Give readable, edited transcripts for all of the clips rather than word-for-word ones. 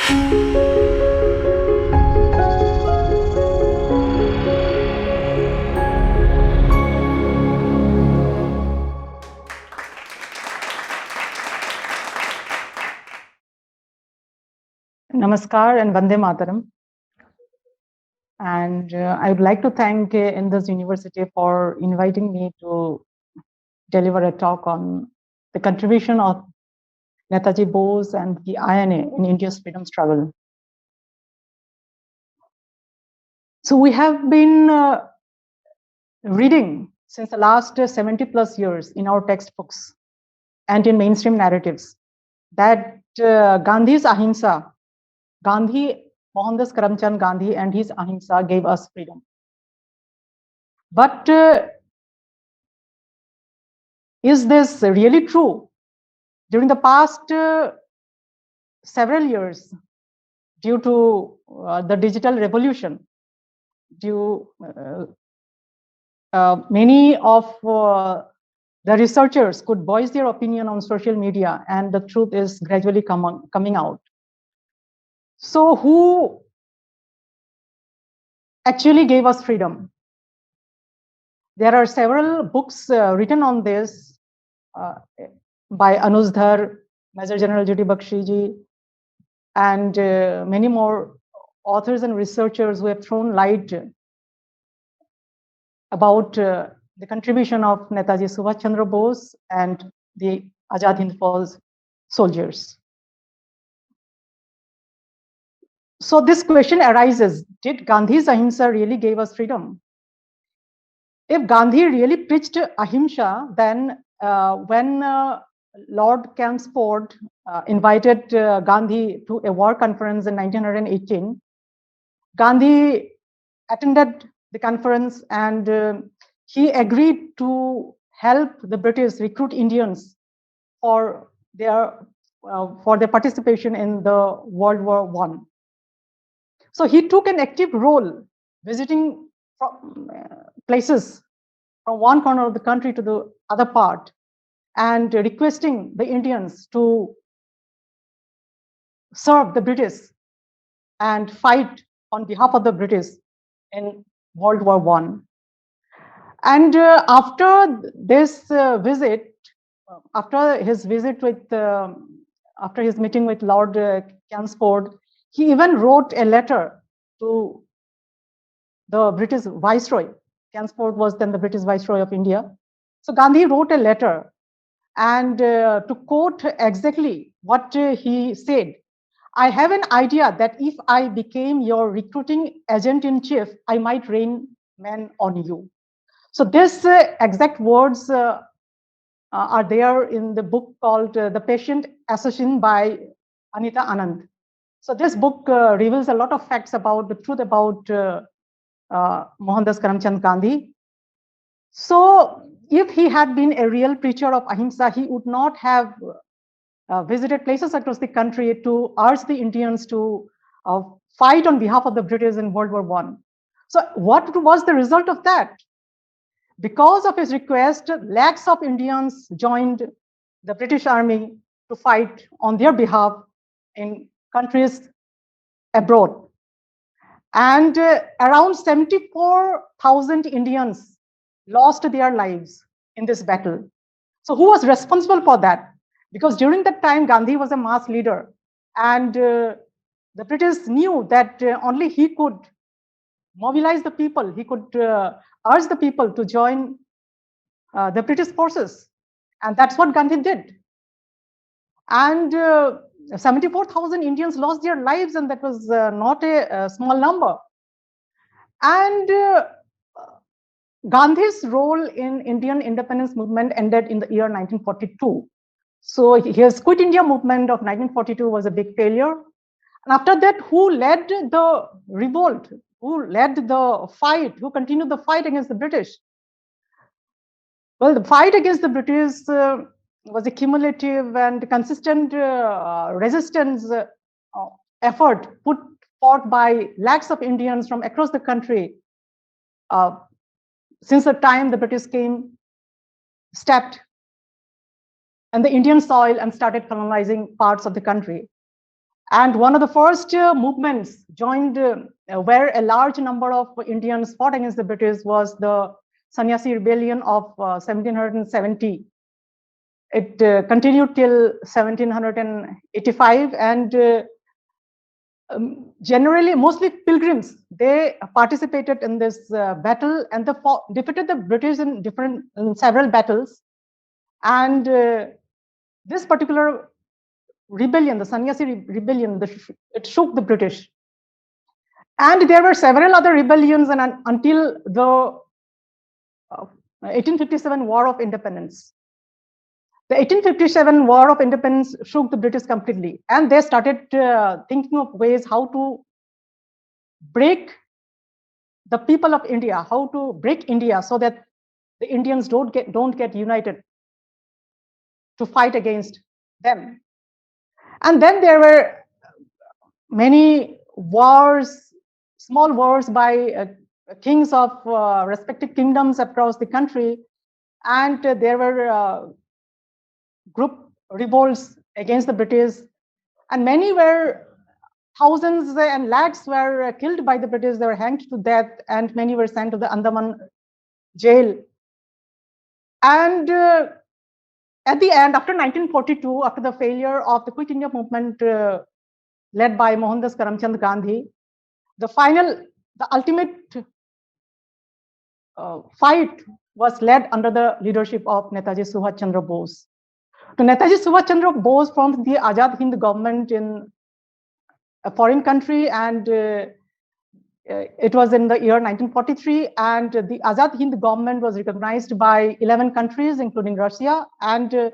Namaskar and Vande Mataram. And I would like to thank Indus University for inviting me to deliver a talk on the contribution of Netaji Bose and the INA in India's freedom struggle. So we have been reading since the last 70 plus years in our textbooks and in mainstream narratives that Gandhi's ahimsa, Mohandas Karamchand Gandhi and his ahimsa gave us freedom. But is this really true? During the past several years, due to the digital revolution, many of the researchers could voice their opinion on social media, and the truth is gradually coming out. So who actually gave us freedom? There are several books written on this by Anuj Dhar, Major General J.D. Bakshi ji, and many more authors and researchers who have thrown light about the contribution of Netaji Subhash Chandra Bose and the Azad Hind Fauj soldiers. So this question arises, did Gandhi's ahimsa really give us freedom? If Gandhi really preached ahimsa, then when Lord Chelmsford invited Gandhi to a war conference in 1918, Gandhi attended the conference and he agreed to help the British recruit Indians for their participation in the World War I. So he took an active role visiting places from one corner of the country to the other part and requesting the Indians to serve the British and fight on behalf of the British in World War I. And after this visit, after his meeting with Lord Chelmsford, he even wrote a letter to the British Viceroy. Chelmsford was then the British Viceroy of India. So Gandhi wrote a letter, and to quote exactly what he said, I have an idea that if I became your recruiting agent in chief, I might rain men on you. So this exact words are there in the book called The Patient Assassin by Anita Anand. So this book reveals a lot of facts about the truth about Mohandas Karamchand Gandhi. So if he had been a real preacher of ahimsa, he would not have visited places across the country to urge the Indians to fight on behalf of the British in World War I. So what was the result of that? Because of his request, lakhs of Indians joined the British Army to fight on their behalf in countries abroad. And around 74,000 Indians lost their lives in this battle. So who was responsible for that? Because during that time, Gandhi was a mass leader, and the British knew that only he could mobilize the people, he could urge the people to join the British forces. And that's what Gandhi did. And 74,000 Indians lost their lives, and that was not a small number. And Gandhi's role in Indian independence movement ended in the year 1942. So his Quit India movement of 1942 was a big failure. And after that, who led the revolt? Who led the fight? Who continued the fight against the British? Well, the fight against the British was a cumulative and consistent resistance effort put forth by lakhs of Indians from across the country since the time the British stepped on the Indian soil and started colonizing parts of the country. And one of the first movements joined where a large number of Indians fought against the British was the Sannyasi Rebellion of 1770. It continued till 1785, and generally, mostly pilgrims, they participated in this battle, and they defeated the British in several battles. And this particular rebellion, the Sannyasi Rebellion, it shook the British. And there were several other rebellions and until the 1857 War of Independence. The 1857 War of Independence shook the British completely, and they started thinking of ways how to break the people of India, how to break India so that the Indians don't get united to fight against them. And then there were many wars, small wars by kings of respective kingdoms across the country, and there were group revolts against the British, and many were thousands and lakhs were killed by the British. They were hanged to death, and many were sent to the Andaman jail. And at the end, after 1942, after the failure of the Quit India movement led by Mohandas Karamchand Gandhi, the ultimate fight was led under the leadership of Netaji Subhash Chandra Bose. So Netaji Subhash Chandra Bose formed the Azad Hind government in a foreign country, and it was in the year 1943, and the Azad Hind government was recognized by 11 countries, including Russia, and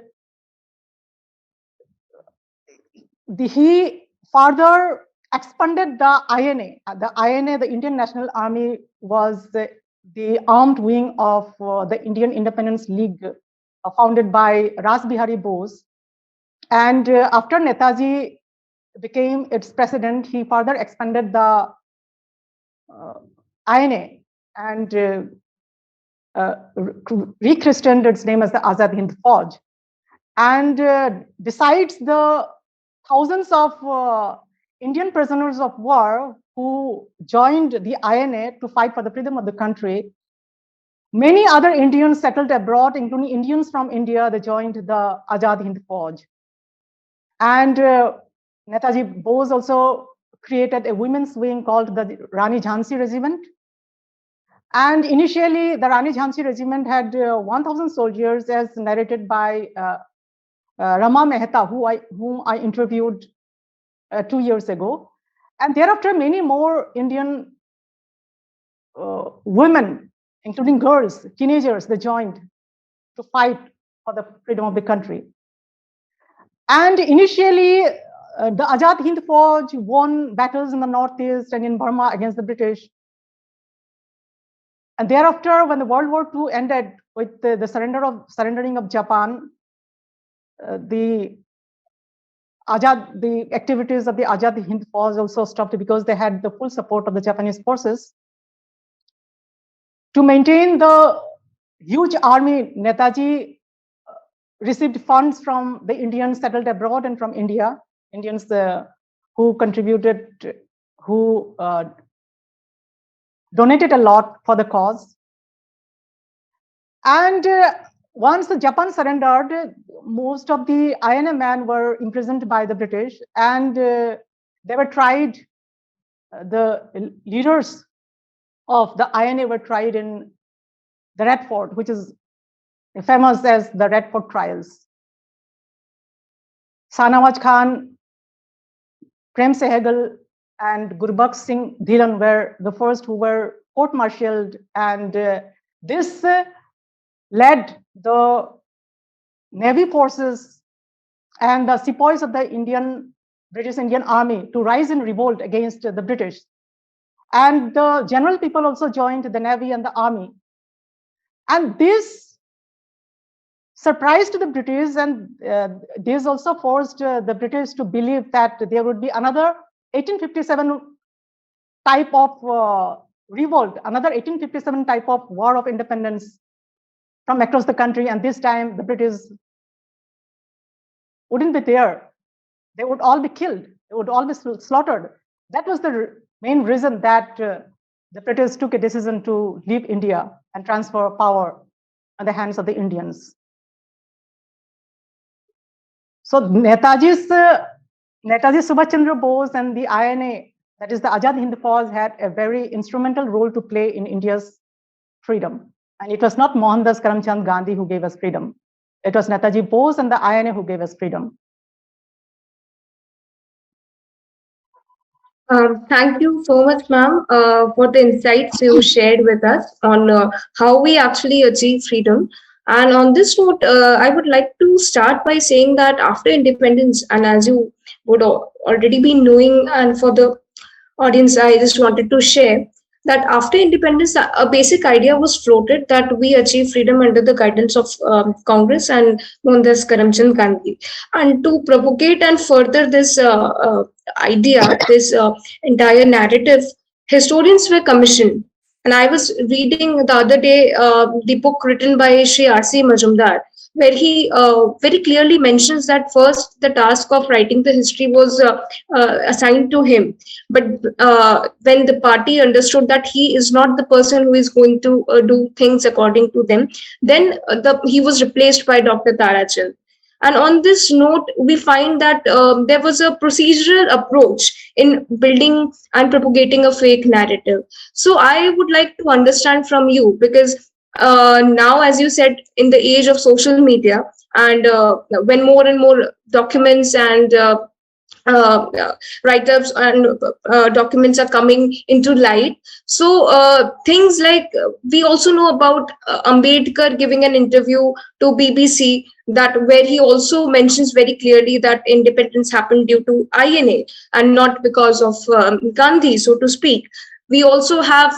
he further expanded the INA. The INA, the Indian National Army, was the armed wing of the Indian Independence League, founded by Ras Bihari Bose. And after Netaji became its president, he further expanded the INA and rechristened its name as the Azad Hind Fauj. And besides the thousands of Indian prisoners of war who joined the INA to fight for the freedom of the country, many other Indians settled abroad, including Indians from India. They joined the Azad Hind Fauj. And Netaji Bose also created a women's wing called the Rani Jhansi Regiment. And initially, the Rani Jhansi Regiment had 1,000 soldiers, as narrated by Rama Mehta, whom I interviewed 2 years ago. And thereafter, many more Indian women, including girls, teenagers, they joined to fight for the freedom of the country. And initially, the Azad Hind Fauj won battles in the Northeast and in Burma against the British. And thereafter, when the World War II ended with the surrendering of Japan, the activities of the Azad Hind Fauj also stopped because they had the full support of the Japanese forces. To maintain the huge army, Netaji received funds from the Indians settled abroad and from India, Indians who contributed, who donated a lot for the cause. And once Japan surrendered, most of the INA men were imprisoned by the British, and they were tried. The leaders of the INA were tried in the Red Fort, which is famous as the Red Fort trials. Sanawaz Khan, Prem Sehgal, and Gurbaksh Singh Dhilan were the first who were court-martialed, and this led the Navy forces and the sepoys of the British Indian Army to rise in revolt against the British. And the general people also joined the Navy and the Army. And this surprised the British, and this also forced the British to believe that there would be another 1857 type of revolt, another 1857 type of war of independence from across the country. And this time the British wouldn't be there. They would all be killed. would all be slaughtered. That was the main reason that the British took a decision to leave India and transfer power in the hands of the Indians. So Netaji Subhash Chandra Bose and the INA, that is the Azad Hind Fauj, had a very instrumental role to play in India's freedom. And it was not Mohandas Karamchand Gandhi who gave us freedom. It was Netaji Bose and the INA who gave us freedom. Thank you so much, ma'am, for the insights you shared with us on how we actually achieve freedom. And on this note, I would like to start by saying that after independence, and as you would already be knowing, and for the audience, I just wanted to share that after independence, a basic idea was floated that we achieve freedom under the guidance of Congress and Mohandas Karamchand Gandhi. And to propagate and further this idea, this entire narrative, historians were commissioned. And I was reading the other day the book written by Sri R.C. Majumdar, where he very clearly mentions that first the task of writing the history was assigned to him. But when the party understood that he is not the person who is going to do things according to them, then he was replaced by Dr. Tarachand. And on this note, we find that there was a procedural approach in building and propagating a fake narrative. So I would like to understand from you, because now, as you said, in the age of social media, and when more and more documents and write-ups and documents are coming into light. So things like we also know about Ambedkar giving an interview to BBC, that where he also mentions very clearly that independence happened due to INA and not because of Gandhi, so to speak. We also have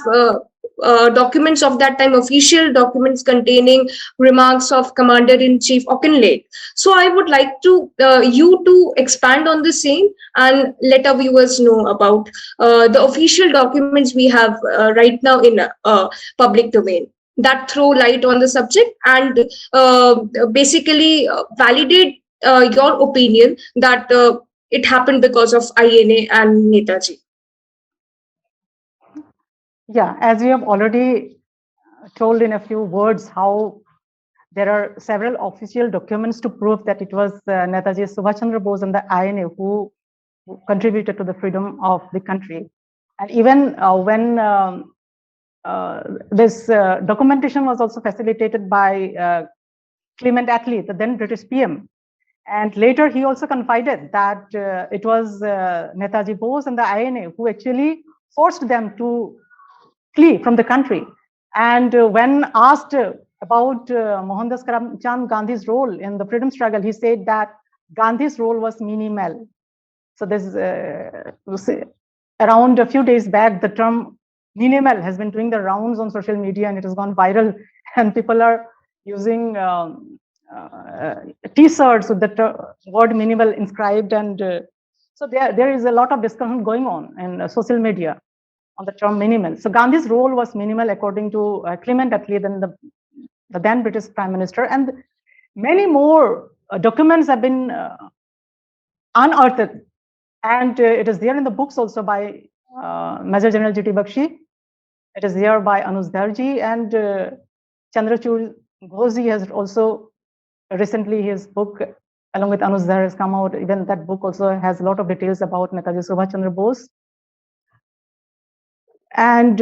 documents of that time, official documents containing remarks of Commander-in-Chief Auchinleck. So I would like to you to expand on the same and let our viewers know about the official documents we have right now in public domain that throw light on the subject and basically validate your opinion that it happened because of INA and Netaji. Yeah, as we have already told in a few words how there are several official documents to prove that it was Netaji Subhash Chandra Bose and the INA who contributed to the freedom of the country. And even when this documentation was also facilitated by Clement Attlee, the then British PM. And later he also confided that it was Netaji Bose and the INA who actually forced them to flee from the country. And when asked about Mohandas Karamchand Gandhi's role in the freedom struggle, he said that Gandhi's role was minimal. So this around a few days back, the term minimal has been doing the rounds on social media and it has gone viral, and people are using t-shirts with the word minimal inscribed, and so there is a lot of discussion going on in social media on the term minimal. So Gandhi's role was minimal according to Clement Attlee, then the then British Prime Minister, and many more documents have been unearthed, and it is there in the books also by Major General G.T. Bakshi. It is there by Anuj Darji, and Chandrachud Ghoshi has also recently, his book along with Anuj Dar has come out. Even that book also has a lot of details about Netaji Subhash Chandra Bose. And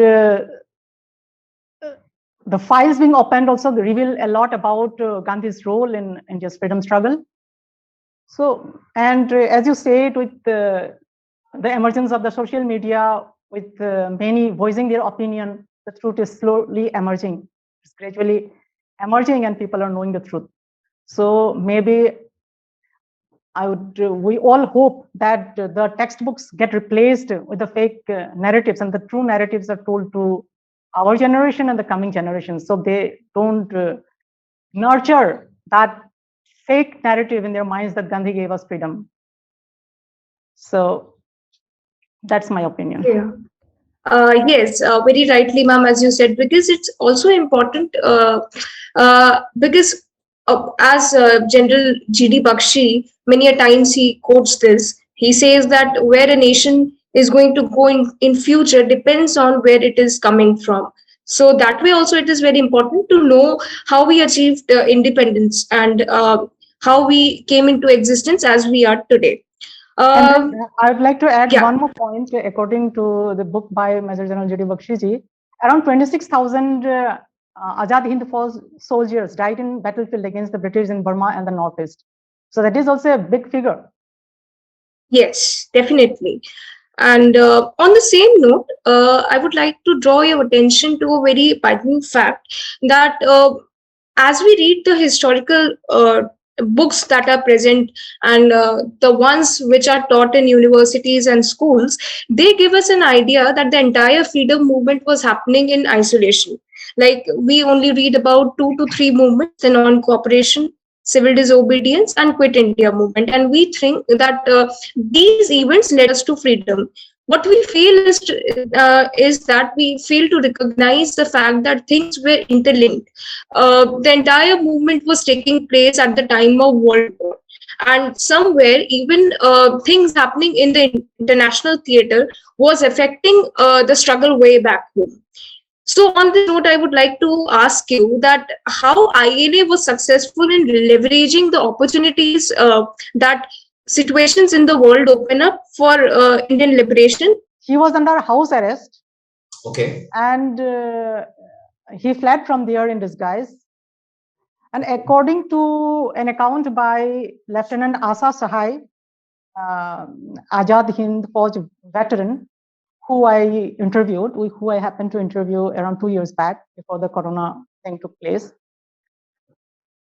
the files being opened also reveal a lot about Gandhi's role in India's freedom struggle. So, and as you said, with the emergence of the social media, with many voicing their opinion, the truth is slowly emerging. It's gradually emerging and people are knowing the truth. So maybe we all hope that the textbooks get replaced with the fake narratives, and the true narratives are told to our generation and the coming generations, so they don't nurture that fake narrative in their minds that Gandhi gave us freedom. So that's my opinion. Yeah. Yes, very rightly, ma'am, as you said, because it's also important because as General G.D. Bakshi, many a times he quotes this, He says that where a nation is going to go in future depends on where it is coming from. So that way also it is very important to know how we achieved independence and how we came into existence as we are today. And then I would like to add Yeah. one more point. According to the book by Major General J.D. Bakshi, around 26,000 Azad Hind Fauj soldiers died in battlefield against the British in Burma and the Northeast. So that is also a big figure. Yes, definitely. And on the same note, I would like to draw your attention to a very pertinent fact that as we read the historical books that are present and the ones which are taught in universities and schools, they give us an idea that the entire freedom movement was happening in isolation. Like we only read about 2 to 3 movements: the non-cooperation, civil disobedience, and quit India movement, and we think that these events led us to freedom. What we feel is that we fail to recognize the fact that things were interlinked. The entire movement was taking place at the time of World War, and somewhere even things happening in the international theater was affecting the struggle way back home. So on this note, I would like to ask you that how INA was successful in leveraging the opportunities that situations in the world open up for Indian liberation. He was under house arrest. Okay. And he fled from there in disguise. And according to an account by Lieutenant Asa Sahai, Azad Hind Fauj veteran, who I interviewed, who I happened to interview around 2 years back before the corona thing took place.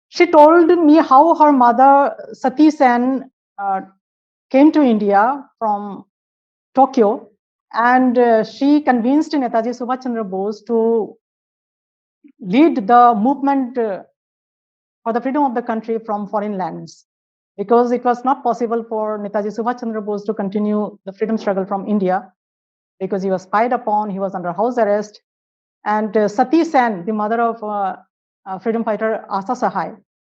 She told me how her mother, Sati Sen, came to India from Tokyo, and she convinced Netaji Subhash Chandra Bose to lead the movement for the freedom of the country from foreign lands, because it was not possible for Netaji Subhash Chandra Bose to continue the freedom struggle from India, because he was spied upon, he was under house arrest. And Sati Sen, the mother of freedom fighter Asa Sahai,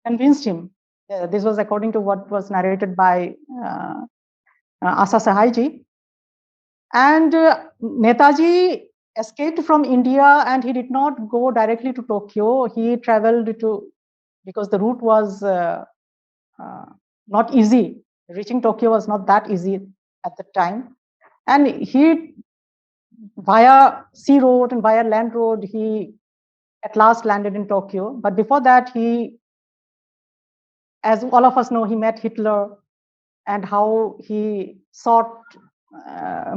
convinced him. This was according to what was narrated by Asa Sahai ji. And Netaji escaped from India, and he did not go directly to Tokyo. He traveled to, because the route was not easy. Reaching Tokyo was not that easy at the time. And he, via sea road and via land road, he at last landed in Tokyo. But before that, he, as all of us know, he met Hitler, and how he sought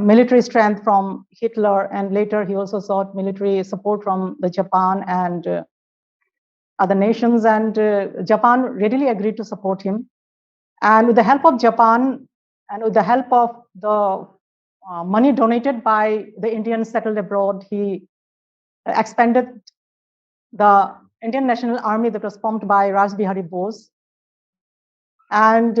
military strength from Hitler, and later he also sought military support from the Japan and other nations, and Japan readily agreed to support him. And with the help of Japan and with the help of the money donated by the Indians settled abroad, he expanded the Indian National Army that was formed by Raj Bihari Bose. And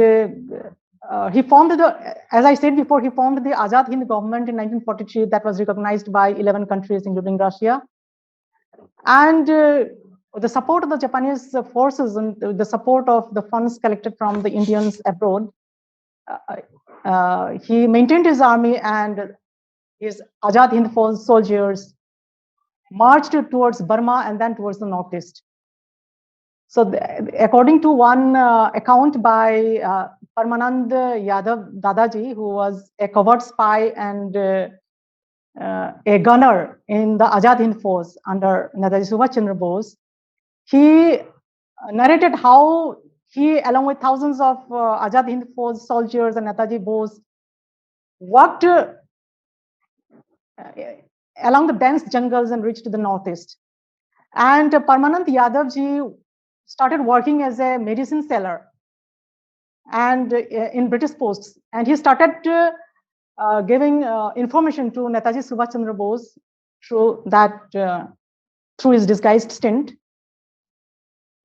he formed the, as I said before, he formed the Azad Hind government in 1943 that was recognized by 11 countries, including Russia. And with the support of the Japanese forces and the support of the funds collected from the Indians abroad, he maintained his army, and his Azad Hind Fauj soldiers marched towards Burma and then towards the northeast. So according to one account by Parmanand Yadav Dadaji, who was a covert spy and a gunner in the Azad Hind Force under Netaji Subhash Chandra Bose, he narrated how he, along with thousands of Azad Hind Force soldiers and Netaji Bose, walked along the dense jungles and reached the northeast. And Parmanand Yadav ji started working as a medicine seller and in British posts, and he started giving information to Netaji Subhash Chandra Bose through that through his disguised stint,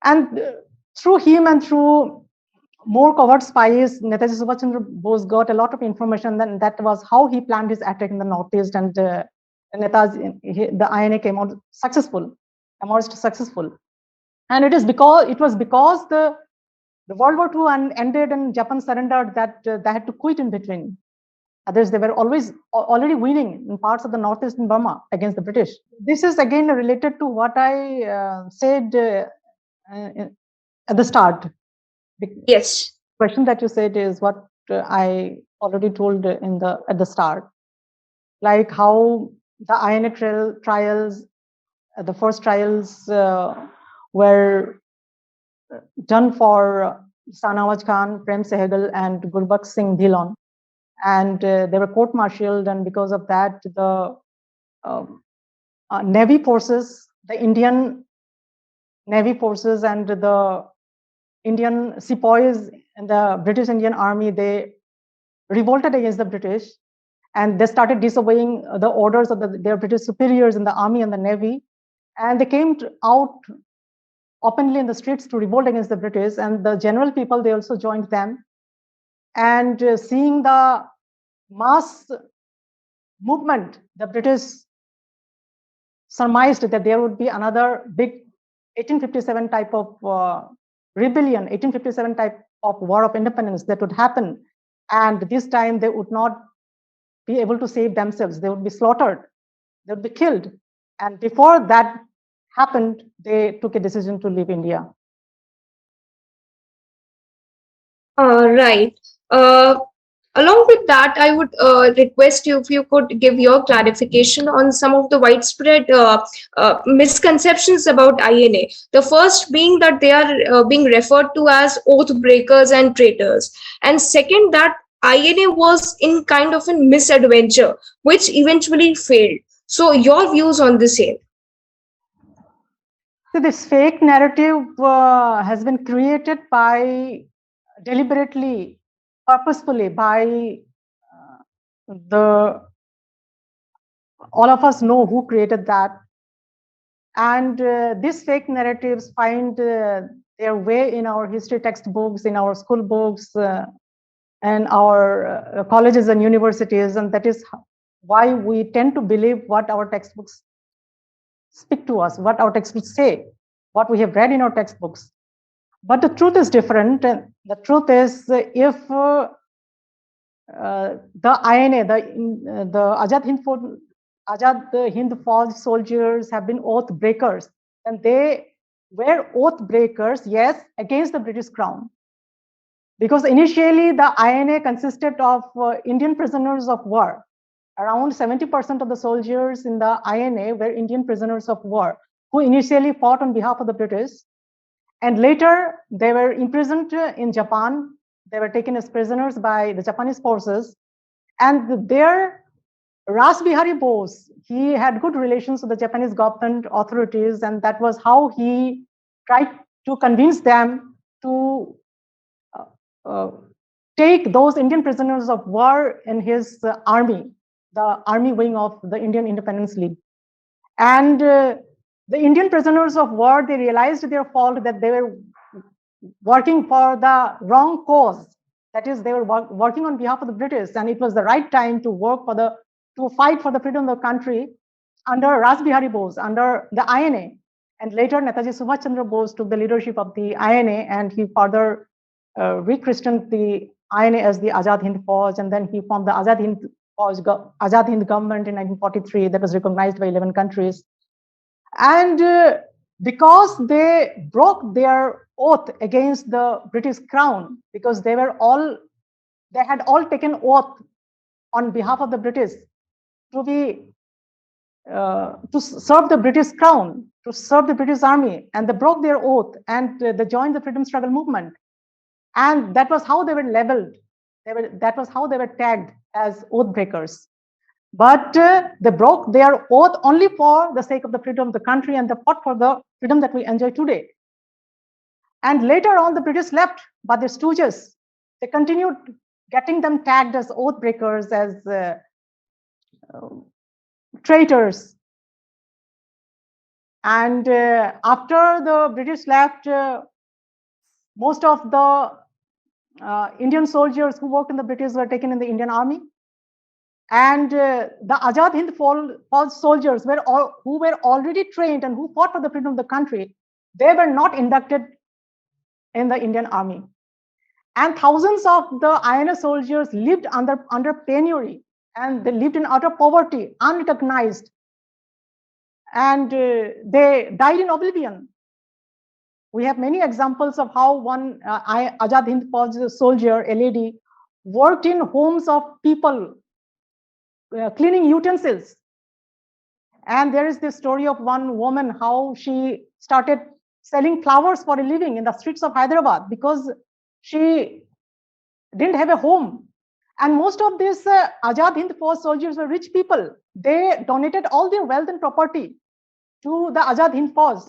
and through him and through more covert spies, Netaji Subhash Chandra Bose got a lot of information. Then that was how he planned his attack in the northeast, and Netaji, the INA came out successful, emerged successful. And it was because the the World War II ended and Japan surrendered, that they had to quit in between. Others, they were always already winning in parts of the northeastern Burma against the British. This is again related to what I said at the start. Yes. The question that you said is what I already told at the start, like how the INA trials, the first trials were done for Sanawaj Khan, Prem Sehgal, and Gurbakh Singh Dhillon, and they were court-martialed, and because of that, the Navy forces, the Indian Navy forces, and the Indian sepoys and the British Indian Army, they revolted against the British, and they started disobeying the orders of their British superiors in the army and the navy, and they came out openly in the streets to revolt against the British, and the general people, they also joined them. And seeing the mass movement, the British surmised that there would be another big 1857 type of rebellion, 1857 type of war of independence that would happen. And this time they would not be able to save themselves. They would be slaughtered. They would be killed. And before that happened, they took a decision to leave India. Right. Along with that, I would request you if you could give your clarification on some of the widespread misconceptions about INA. The first being that they are being referred to as oath breakers and traitors. And second, that INA was in kind of a misadventure, which eventually failed. So your views on the same? So this fake narrative has been created by deliberately, purposefully by all of us know who created that. And these fake narratives find their way in our history textbooks, in our school books, and our colleges and universities. And that is why we tend to believe what our textbooks speak to us, what our textbooks say, what we have read in our textbooks. But the truth is different. And the truth is, if the INA, the Azad Hind Fauj soldiers have been oath breakers, and they were oath breakers, yes, against the British Crown. Because initially the INA consisted of Indian prisoners of war. Around 70% of the soldiers in the INA were Indian prisoners of war who initially fought on behalf of the British. And later they were imprisoned in Japan. They were taken as prisoners by the Japanese forces. And there, Ras Bihari Bose, he had good relations with the Japanese government authorities, and that was how he tried to convince them to take those Indian prisoners of war in his army, the army wing of the Indian Independence League. And the Indian prisoners of war, they realized their fault, that they were working for the wrong cause. That is, they were working on behalf of the British, and it was the right time to fight for the freedom of the country under Ras Bihari Bose, under the INA. And later, Netaji Subhash Chandra Bose took the leadership of the INA, and he further rechristened the INA as the Azad Hind Fauj, and then he formed the Azad Hind government in 1943 that was recognized by 11 countries. And because they broke their oath against the British Crown, because they had all taken oath on behalf of the British to serve the British Crown, to serve the British Army, and they broke their oath, and they joined the freedom struggle movement. And that was how they were labeled. That was how they were tagged as oath breakers. But they broke their oath only for the sake of the freedom of the country, and they fought for the freedom that we enjoy today. And later on, the British left, but the stooges, they continued getting them tagged as oath breakers, as traitors. And after the British left, most of the Indian soldiers who worked in the British were taken in the Indian Army. And the Azad Hind Fauj soldiers who were already trained and who fought for the freedom of the country, they were not inducted in the Indian Army. And thousands of the INA soldiers lived under penury, and they lived in utter poverty, unrecognized, and they died in oblivion. We have many examples of how one Azad Hind Fauj soldier, a lady, worked in homes of people, cleaning utensils. And there is this story of one woman, how she started selling flowers for a living in the streets of Hyderabad because she didn't have a home. And most of these Azad Hind Fauj soldiers were rich people. They donated all their wealth and property to the Azad Hind Fauj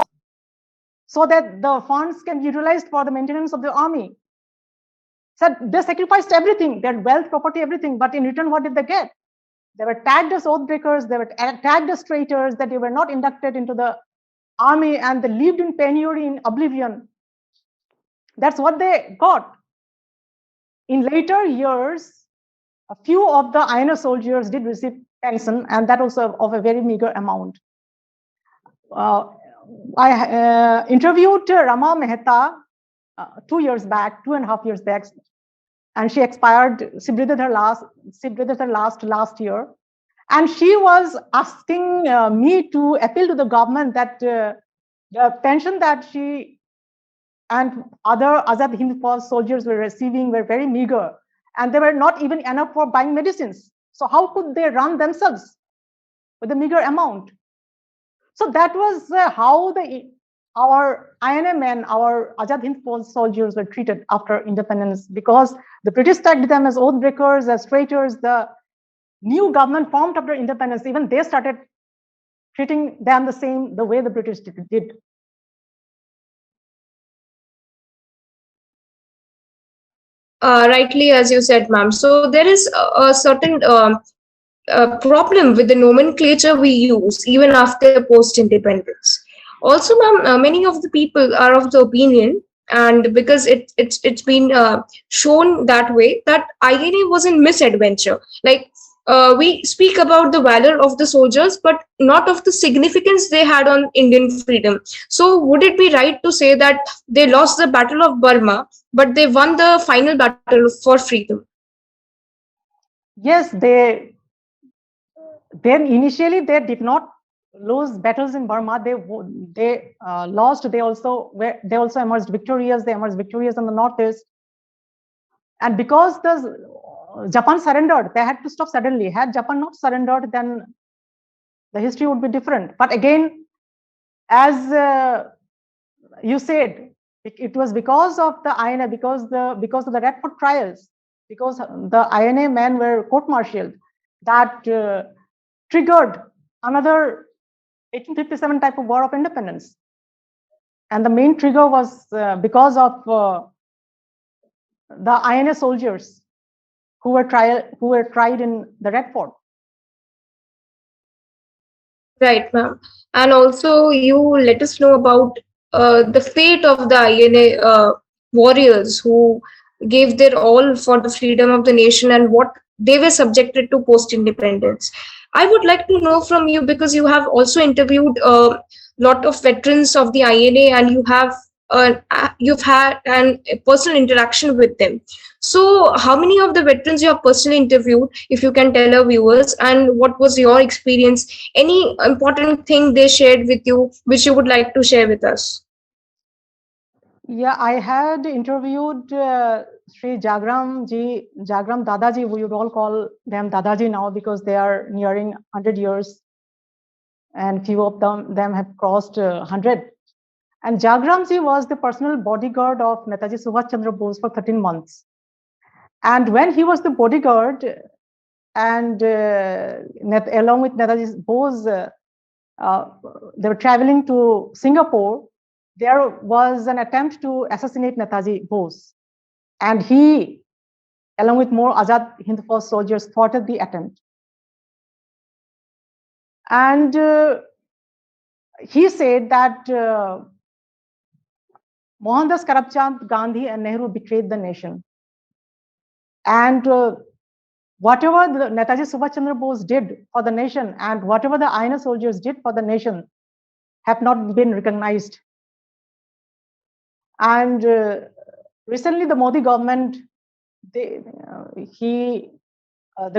so that the funds can be utilized for the maintenance of the army. So they sacrificed everything, their wealth, property, everything. But in return, what did they get? They were tagged as oath breakers, they were tagged as traitors, that they were not inducted into the army, and they lived in penury, in oblivion. That's what they got. In later years, a few of the INA soldiers did receive pension, and that also of a very meager amount. I interviewed Rama Mehta 2 years back, 2.5 years back, and she expired. She breathed her last year, and she was asking me to appeal to the government that the pension that she and other Azad Hind Fauj soldiers were receiving were very meager, and they were not even enough for buying medicines. So how could they run themselves with a meager amount? So that was how our INA men, our Azad Hind Fauj soldiers were treated after independence, because the British tagged them as oath breakers, as traitors. The new government formed after independence, even they started treating them the way the British did. Rightly, as you said, ma'am. So there is a certain problem with the nomenclature we use even after post-independence. Also, ma'am, many of the people are of the opinion, and because it's been shown that way, that INA was a misadventure. Like we speak about the valor of the soldiers, but not of the significance they had on Indian freedom. So, would it be right to say that they lost the Battle of Burma, but they won the final battle for freedom? Yes, then initially they did not lose battles in Burma. They lost. They also emerged victorious. They emerged victorious in the northeast, and because the Japan surrendered, they had to stop suddenly. Had Japan not surrendered, then the history would be different. But again, as you said, it was because of the INA, because of the Red Fort trials, because the INA men were court-martialed, that triggered another 1857 type of war of independence. And the main trigger was because of the INA soldiers who were tried in the Red Fort. Right, ma'am. And also, you let us know about the fate of the INA warriors who gave their all for the freedom of the nation and what they were subjected to post independence. I would like to know from you, because you have also interviewed a lot of veterans of the INA, and you've had a personal interaction with them. So, how many of the veterans you have personally interviewed, if you can tell our viewers, and what was your experience? Any important thing they shared with you, which you would like to share with us? Yeah, I had interviewed Sri Jagram Dadaji. We would all call them Dadaji now because they are nearing 100 years, and few of them have crossed 100. And Jagramji was the personal bodyguard of Netaji Subhash Chandra Bose for 13 months. And when he was the bodyguard, and along with Netaji Bose, they were traveling to Singapore, there was an attempt to assassinate Netaji Bose. And he, along with more Azad Hind Fauj soldiers, thwarted the attempt. And he said that Mohandas Karapchand, Gandhi, and Nehru betrayed the nation. And whatever the Netaji Subhash Chandra Bose did for the nation, and whatever the INA soldiers did for the nation, have not been recognized. And Recently, the Modi government, the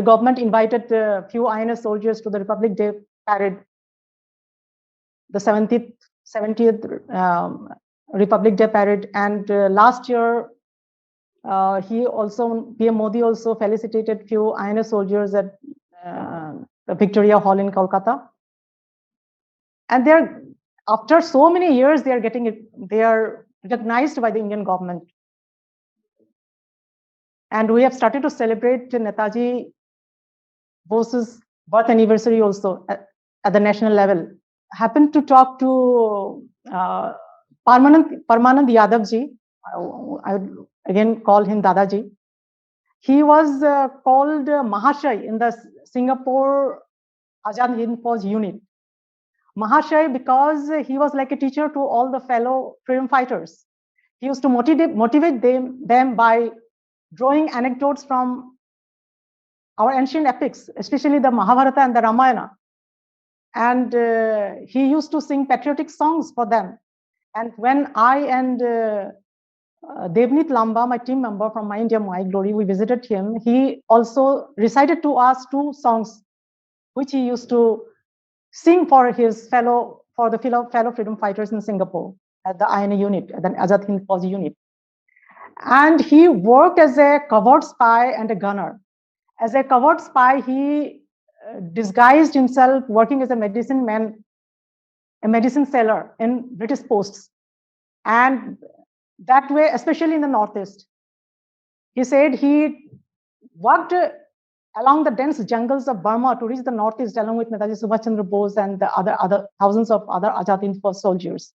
government invited a few INS soldiers to the Republic Day parade, the 70th Republic Day parade. And last year, PM Modi also felicitated few INS soldiers at the Victoria Hall in Kolkata. And after so many years, they are recognized by the Indian government. And we have started to celebrate Netaji Bose's birth anniversary also at the national level. I happened to talk to Parmanand Yadavji. I would again call him Dadaji. He was called Mahashay in the Singapore Azad Hind Fauj unit. Mahashay because he was like a teacher to all the fellow freedom fighters. He used to motivate them by drawing anecdotes from our ancient epics, especially the Mahabharata and the Ramayana. And he used to sing patriotic songs for them. And when I and Devnit Lamba, my team member from My India, My Glory, we visited him, he also recited to us 2 songs, which he used to sing for the fellow freedom fighters in Singapore at the INA unit, at the Azad Hind Fauj unit. And he worked as a covert spy and a gunner. As a covert spy, he disguised himself working as a medicine man, a medicine seller in British posts. And that way, especially in the Northeast, he said he worked along the dense jungles of Burma to reach the Northeast along with Netaji Subhash Chandra Bose and the other thousands of other Azad Hind Fauj soldiers.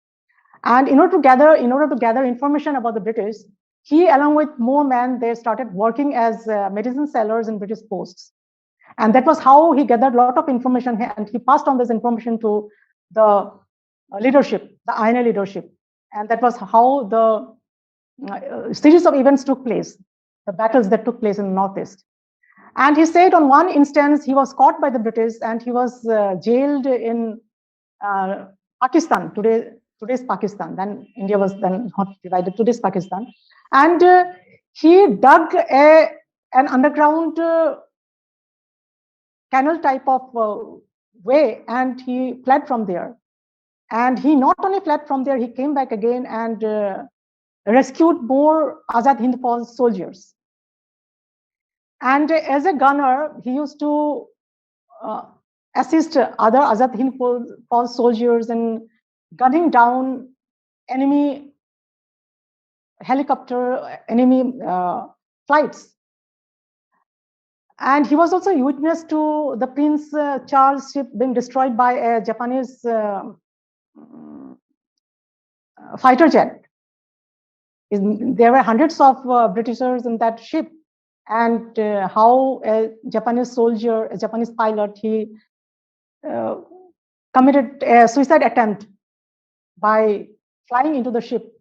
And in order to gather information about the British, he, along with more men, they started working as medicine sellers in British posts. And that was how he gathered a lot of information, and he passed on this information to the leadership, the INA leadership. And that was how the series of events took place, the battles that took place in the Northeast. And he said on one instance, he was caught by the British and he was jailed in Pakistan, today's Pakistan. Then India was then not divided, today's Pakistan. And he dug an underground canal type of way, and he fled from there. And he not only fled from there, he came back again and rescued more Azad Hind Fauj soldiers. And as a gunner, he used to assist other Azad Hind Fauj soldiers in gunning down enemy helicopter, enemy flights. And he was also a witness to the Prince Charles ship being destroyed by a Japanese fighter jet. There were hundreds of Britishers in that ship, and how a Japanese soldier, a Japanese pilot, he committed a suicide attempt by flying into the ship,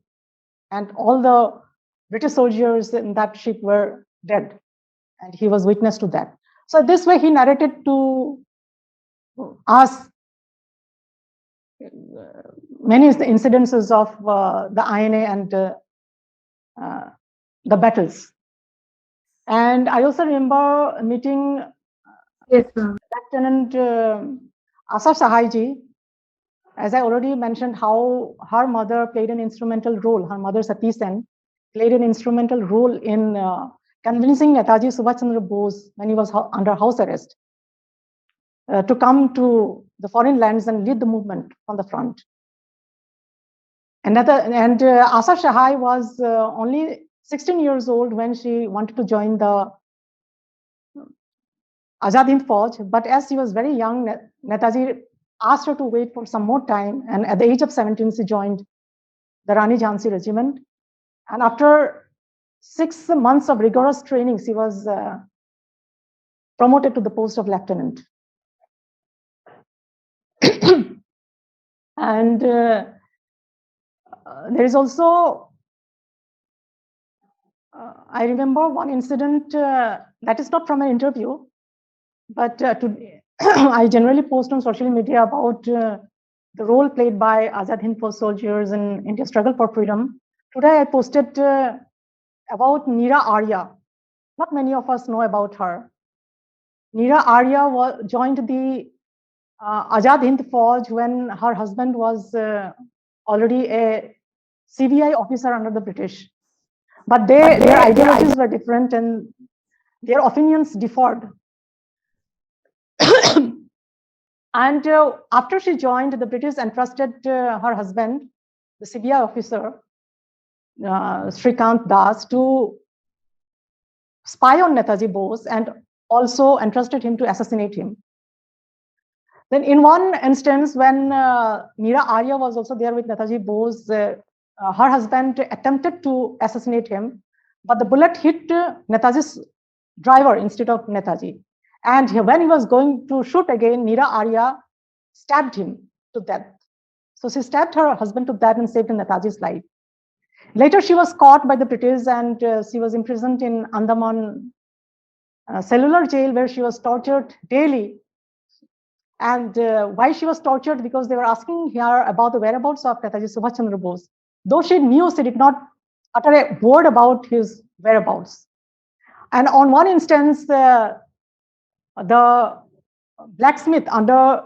and all the British soldiers in that ship were dead, and he was witness to that. So this way he narrated to us many incidences of the INA and the battles. And I also remember meeting Lieutenant Asa Sahai-ji. As I already mentioned, how her mother played an instrumental role, her mother Sati Sen played an instrumental role in convincing Netaji Subhash Chandra Bose, when he was under house arrest, to come to the foreign lands and lead the movement from the front. And Asa Sahai was only 16 years old when she wanted to join the Azad Hind Fauj, but as she was very young, Netaji asked her to wait for some more time, and at the age of 17, she joined the Rani Jhansi Regiment. And after 6 months of rigorous training, she was promoted to the post of lieutenant. And there is also, I remember one incident that is not from an interview, but I generally post on social media about the role played by Azad Hind Fauj soldiers in India's struggle for freedom. Today I posted about Neera Arya. Not many of us know about her. Neera Arya joined the Azad Hind Fauj when her husband was already a CBI officer under the British. But their ideologies were different and their opinions differed. And after she joined, the British entrusted her husband, the CBI officer, Srikant Das, to spy on Netaji Bose and also entrusted him to assassinate him. Then in one instance, when Neera Arya was also there with Netaji Bose, her husband attempted to assassinate him, but the bullet hit Netaji's driver instead of Netaji. And when he was going to shoot again, Neera Arya stabbed him to death. So she stabbed her husband to death and saved Netaji's life. Later, she was caught by the British and she was imprisoned in Andaman cellular jail, where she was tortured daily. And why she was tortured? Because they were asking her about the whereabouts of Netaji Subhash Chandra Bose. Though she knew, she did not utter a word about his whereabouts. And on one instance, the blacksmith, under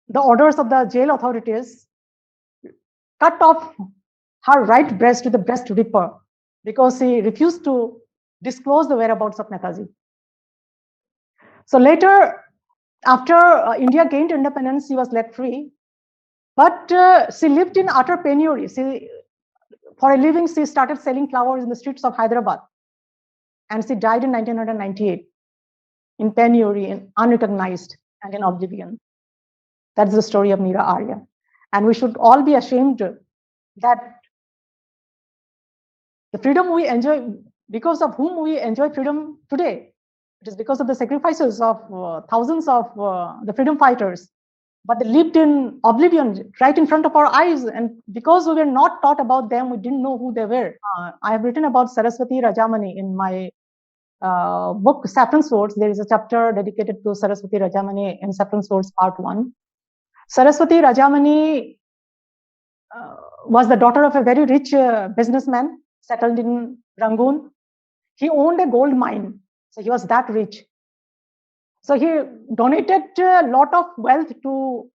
the orders of the jail authorities, cut off her right breast with the breast ripper because she refused to disclose the whereabouts of Netaji. So later, after India gained independence, she was let free, but she lived in utter penury. For a living, she started selling flowers in the streets of Hyderabad, and she died in 1998 in penury, and unrecognized and in oblivion. That's the story of Neera Arya. And we should all be ashamed that the freedom we enjoy, because of whom we enjoy freedom today, it is because of the sacrifices of thousands of the freedom fighters. But they lived in oblivion right in front of our eyes. And because we were not taught about them, we didn't know who they were. I have written about Saraswati Rajamani in my book, Saffron Swords. There is a chapter dedicated to Saraswati Rajamani in Saffron Swords Part 1. Saraswati Rajamani was the daughter of a very rich businessman settled in Rangoon. He owned a gold mine, so he was that rich. So he donated a lot of wealth to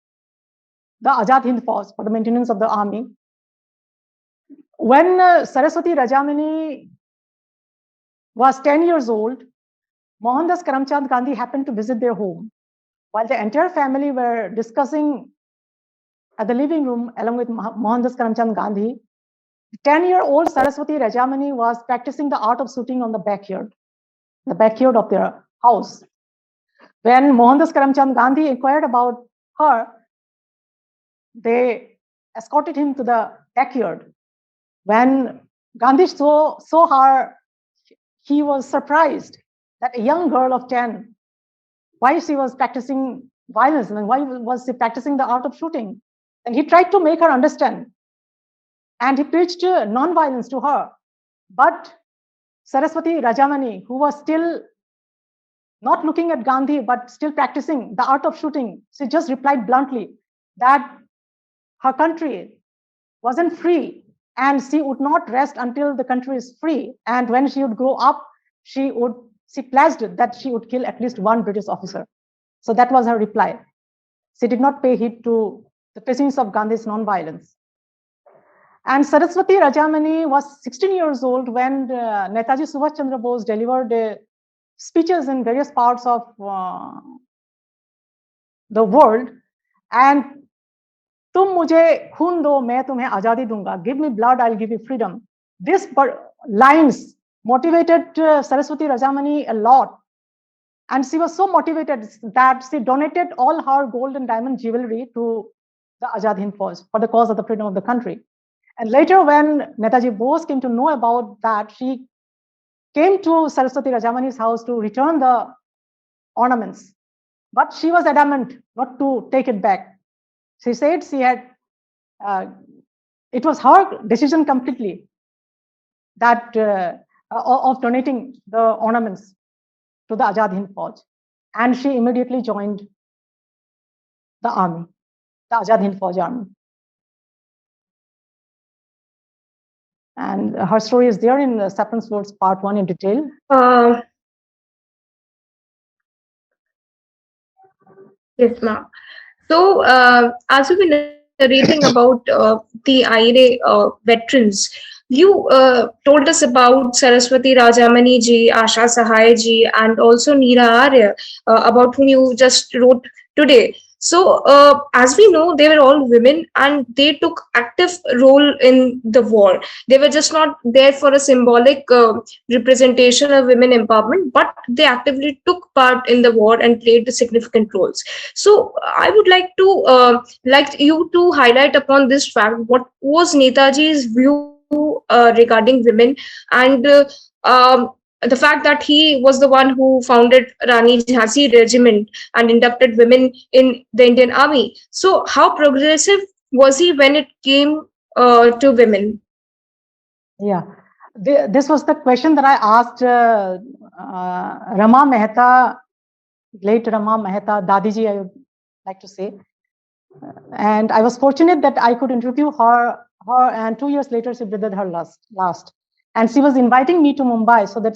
the Azad Hind Fauj for the maintenance of the army. When Saraswati Rajamani was 10 years old, Mohandas Karamchand Gandhi happened to visit their home. While the entire family were discussing at the living room along with Mohandas Karamchand Gandhi, 10-year-old Saraswati Rajamani was practicing the art of shooting on the backyard of their house. When Mohandas Karamchand Gandhi inquired about her, they escorted him to the backyard. When Gandhi saw her, he was surprised that a young girl of 10, why she was practicing violence and why was she practicing the art of shooting. And he tried to make her understand. And he preached non-violence to her. But Saraswati Rajamani, who was still not looking at Gandhi, but still practicing the art of shooting, she just replied bluntly that her country wasn't free and she would not rest until the country is free. And when she would grow up, she pledged that she would kill at least one British officer. So that was her reply. She did not pay heed to the teachings of Gandhi's non-violence. And Saraswati Rajamani was 16 years old when Netaji Subhash Chandra Bose delivered speeches in various parts of the world. And "Tum mujhe khoon do, main tumhe azadi dunga." Give me blood, I'll give you freedom. These lines motivated Saraswati Rajamani a lot. And she was so motivated that she donated all her gold and diamond jewelry to the Azad Hind Fauj for the cause of the freedom of the country. And later, when Netaji Bose came to know about that, she came to Saraswati Rajamani's house to return the ornaments. But she was adamant not to take it back. She said it was her decision completely that of donating the ornaments to the Azad Hind Fauj. And she immediately joined the army, the Azad Hind Fauj army. And her story is there in Saffron's Words Part 1 in detail. Yes, ma'am. So, as you've been narrating about the IRA veterans, you told us about Saraswati Rajamani ji, Asha Sahai ji, and also Neera Arya, about whom you just wrote today. So, as we know, they were all women and they took active role in the war. They were just not there for a symbolic representation of women empowerment, but they actively took part in the war and played significant roles. So, I would like you to highlight upon this fact. What was Netaji's view regarding women, and the fact that he was the one who founded Rani Jhansi Regiment and inducted women in the Indian Army. So, how progressive was he when it came to women? Yeah, this was the question that I asked Rama Mehta, late Rama Mehta, Dadiji, I would like to say. And I was fortunate that I could interview her, and 2 years later she breathed her last. And she was inviting me to Mumbai so that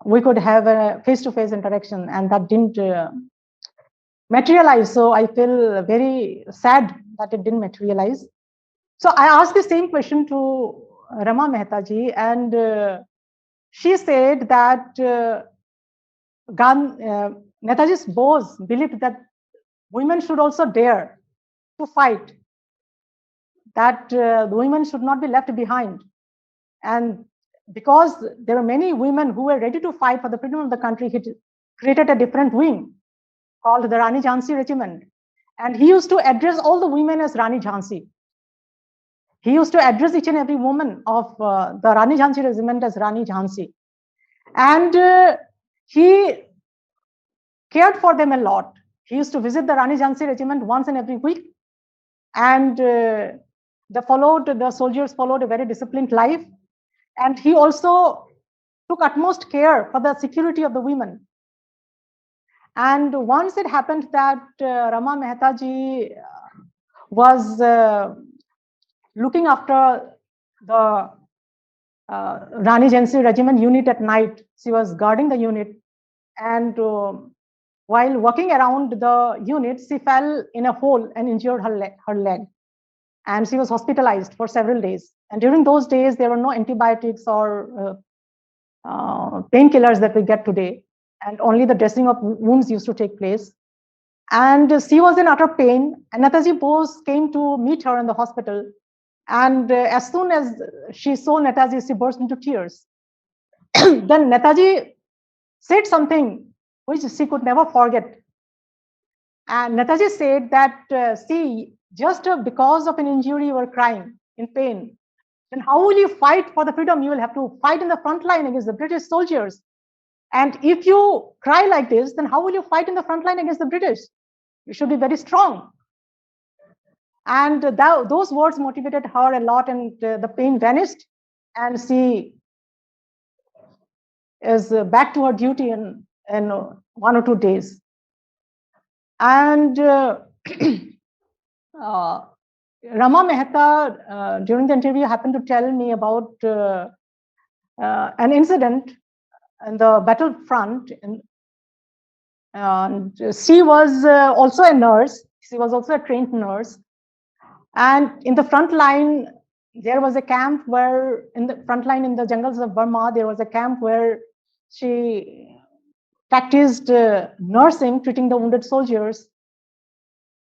we could have a face-to-face interaction, and that didn't materialize. So I feel very sad that it didn't materialize. So I asked the same question to Rama Mehta ji, and she said that Netaji's boss believed that women should also dare to fight, that the women should not be left behind. And because there were many women who were ready to fight for the freedom of the country, he created a different wing called the Rani Jhansi Regiment. And he used to address all the women as Rani Jhansi. He used to address each and every woman of the Rani Jhansi Regiment as Rani Jhansi. And he cared for them a lot. He used to visit the Rani Jhansi Regiment once in every week. And the soldiers followed a very disciplined life. And he also took utmost care for the security of the women. And once it happened that Rama Mehta ji was looking after the Rani Jhansi Regiment unit at night. She was guarding the unit, and while walking around the unit, she fell in a hole and injured her leg. And she was hospitalized for several days. And during those days, there were no antibiotics or painkillers that we get today, and only the dressing of wounds used to take place. And she was in utter pain. And Netaji Bose came to meet her in the hospital. And as soon as she saw Netaji, she burst into tears. Then Netaji said something which she could never forget. And Netaji said that, see, just because of an injury you were crying in pain, then how will you fight for the freedom? You will have to fight in the front line against the British soldiers. And if you cry like this, then how will you fight in the front line against the British? You should be very strong. And those words motivated her a lot, and the pain vanished, and she is back to her duty in 1 or 2 days. And Rama Mehta, during the interview, happened to tell me about an incident in the battlefront. And she was also a nurse. She was also a trained nurse. And in the front line, there was a camp where, in the front line in the jungles of Burma, there was a camp where she practiced nursing, treating the wounded soldiers.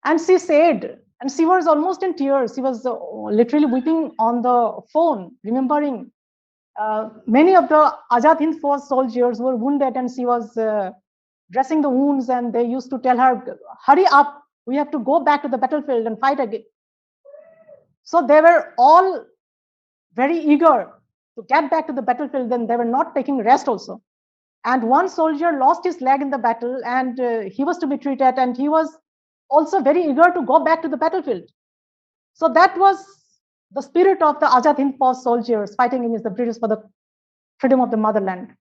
And she said, and she was almost in tears. She was literally weeping on the phone, remembering many of the Azad Hind Force soldiers were wounded, and she was dressing the wounds, and they used to tell her, hurry up, we have to go back to the battlefield and fight again. So they were all very eager to get back to the battlefield, and they were not taking rest also. And one soldier lost his leg in the battle, and he was to be treated, and he was also very eager to go back to the battlefield. So that was the spirit of the Azad Hind Force soldiers fighting against the British for the freedom of the motherland.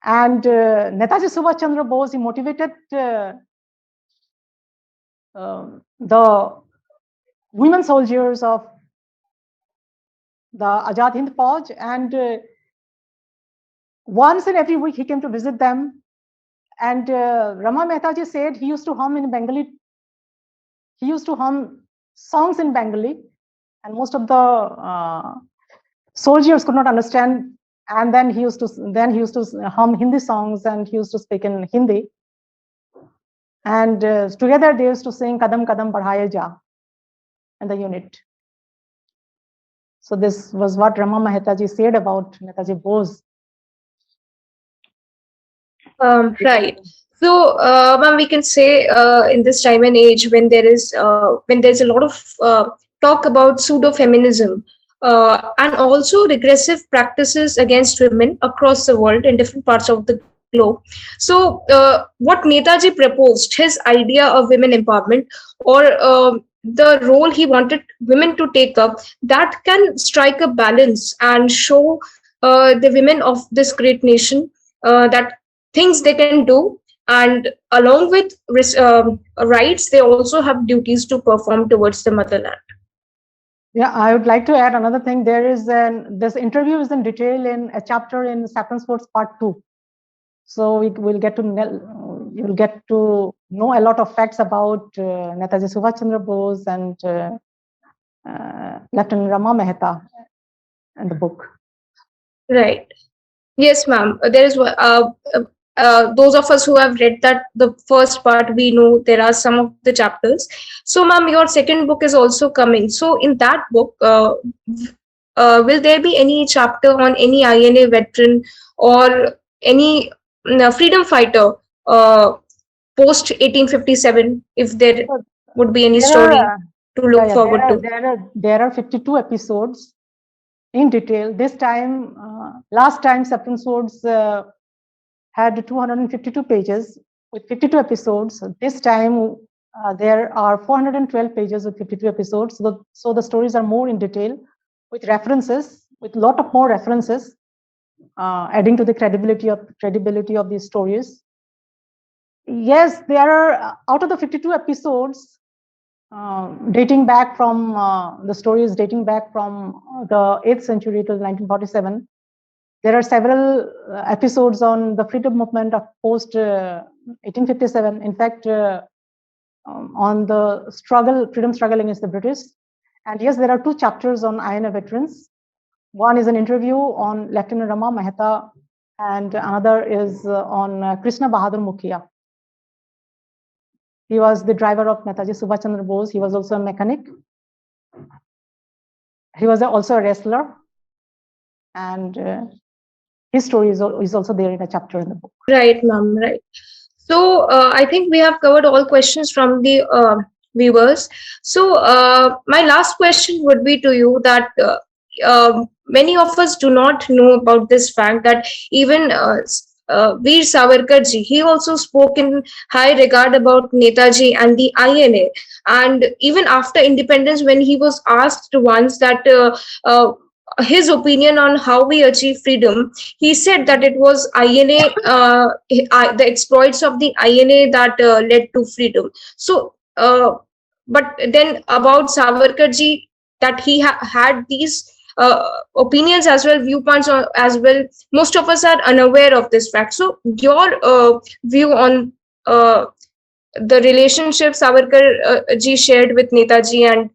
And Netaji Subhash Chandra Bose, he motivated the women soldiers of the Azad Hind Fauj, and once in every week he came to visit them. And Rama Mehtaji said he used to hum in Bengali. He used to hum songs in Bengali, and most of the soldiers could not understand. And then he used to hum Hindi songs, and he used to speak in Hindi. And together they used to sing "Kadam Kadam Badhaye Ja" in the unit. So this was what Rama Mehtaji said about Netaji Bose. Right. So, ma'am, we can say in this time and age when there's a lot of talk about pseudo feminism and also regressive practices against women across the world in different parts of the globe. So, what Netaji proposed, his idea of women empowerment, or the role he wanted women to take up, that can strike a balance and show the women of this great nation that things they can do, and along with rights, they also have duties to perform towards the motherland. Yeah, I would like to add another thing. This interview is in detail in a chapter in Saffron Sports Part 2. So you will get to know a lot of facts about Netaji Subhash Chandra Bose and Lieutenant Rama Mehta in the book. Right. Yes, ma'am. There is those of us who have read that the first part, we know there are some of the chapters. So, ma'am, your second book is also coming. So, in that book, will there be any chapter on any INA veteran or any freedom fighter post 1857? If there would be any story to look forward to. There are 52 episodes in detail. This time, last time, Saffron Swords had 252 pages with 52 episodes. This time, there are 412 pages with 52 episodes. So the stories are more in detail with references, with a lot of more references, adding to the credibility of these stories. Yes, there are out of the 52 episodes, dating back from the stories dating back from the 8th century to 1947. There are several episodes on the freedom movement of post 1857. In fact, on the freedom struggle against the British. And yes, there are 2 chapters on INA veterans. One is an interview on Lieutenant Rama Mehta, and another is on Krishna Bahadur Mukhia. He was the driver of Netaji Subhash Chandra Bose. He was also a mechanic. He was also a wrestler, and his story is also there in a chapter in the book. Right, ma'am. Right. So I think we have covered all questions from the viewers. So my last question would be to you that many of us do not know about this fact that even Veer Savarkar ji, he also spoke in high regard about Netaji and the INA. And even after independence, when he was asked once that his opinion on how we achieve freedom, he said that it was INA, the exploits of the INA that led to freedom. So, but then about Savarkar ji, that he had these opinions as well, viewpoints as well. Most of us are unaware of this fact. So, your view on the relationship Savarkar ji shared with Netaji, and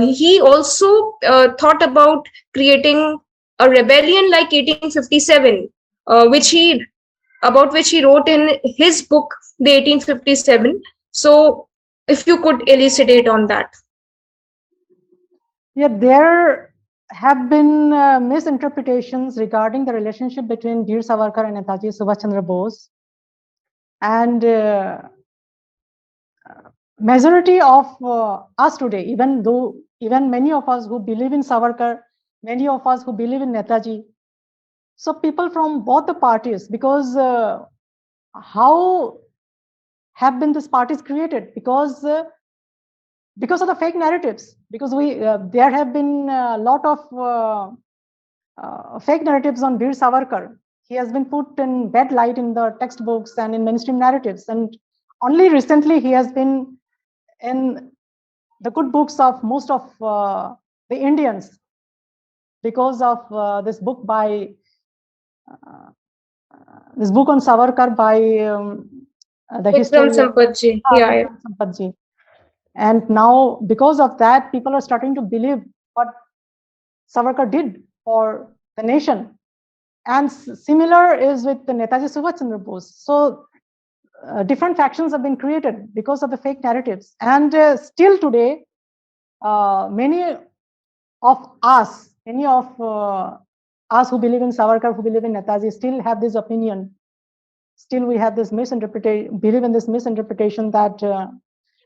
he also thought about creating a rebellion like 1857, about which he wrote in his book, The 1857. So, if you could elucidate on that. Yeah, there have been misinterpretations regarding the relationship between Veer Savarkar and Netaji Subhash Chandra Bose, and majority of us today, even many of us who believe in Savarkar, many of us who believe in Netaji, so people from both the parties, because how have been these parties created? Because of the fake narratives, because there have been a lot of fake narratives on Veer Savarkar. He has been put in bad light in the textbooks and in mainstream narratives, and only recently he has been in the good books of most of the Indians. because of this book by this book on Savarkar by the historian Sampatji. Vikram Sampatji. And now, because of that, people are starting to believe what Savarkar did for the nation. And similar is with the Netaji Subhash Chandra Bose. So different factions have been created because of the fake narratives. And still today, many of us who believe in Savarkar, who believe in Netaji, still have this opinion. Still, we have this misinterpretation, believe in this misinterpretation that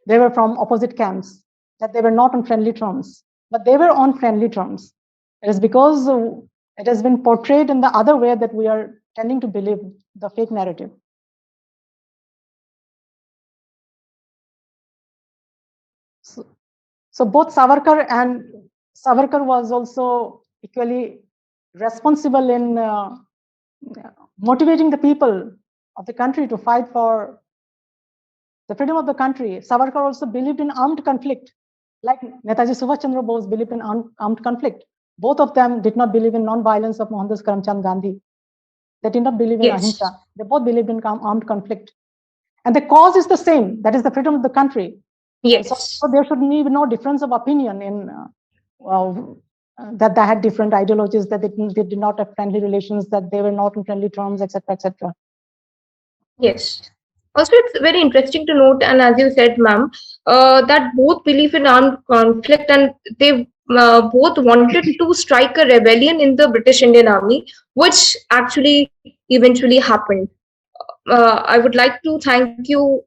they were from opposite camps, that they were not on friendly terms, but they were on friendly terms. It is because it has been portrayed in the other way that we are tending to believe the fake narrative. So both Savarkar was also equally responsible in motivating the people of the country to fight for the freedom of the country. Savarkar also believed in armed conflict, like Netaji Subhash Chandra Bose believed in armed conflict. Both of them did not believe in non-violence of Mohandas Karamchand Gandhi. They did not believe in ahimsa. They both believed in armed conflict. And the cause is the same, that is the freedom of the country. Yes. So there should be no difference of opinion in that they had different ideologies, that they did not have friendly relations, that they were not in friendly terms, etc., etc. Yes. Also, it's very interesting to note, and as you said, ma'am, that both believe in armed conflict and they both wanted to strike a rebellion in the British Indian Army, which actually eventually happened. I would like to thank you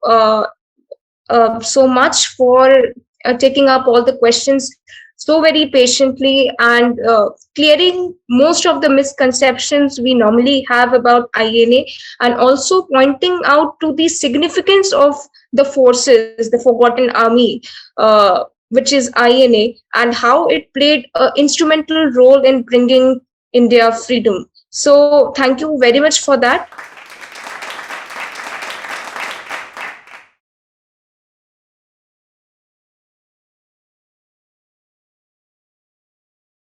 so much for taking up all the questions so very patiently and clearing most of the misconceptions we normally have about INA, and also pointing out to the significance of the forces, the forgotten army, which is INA, and how it played an instrumental role in bringing India freedom. So thank you very much for that.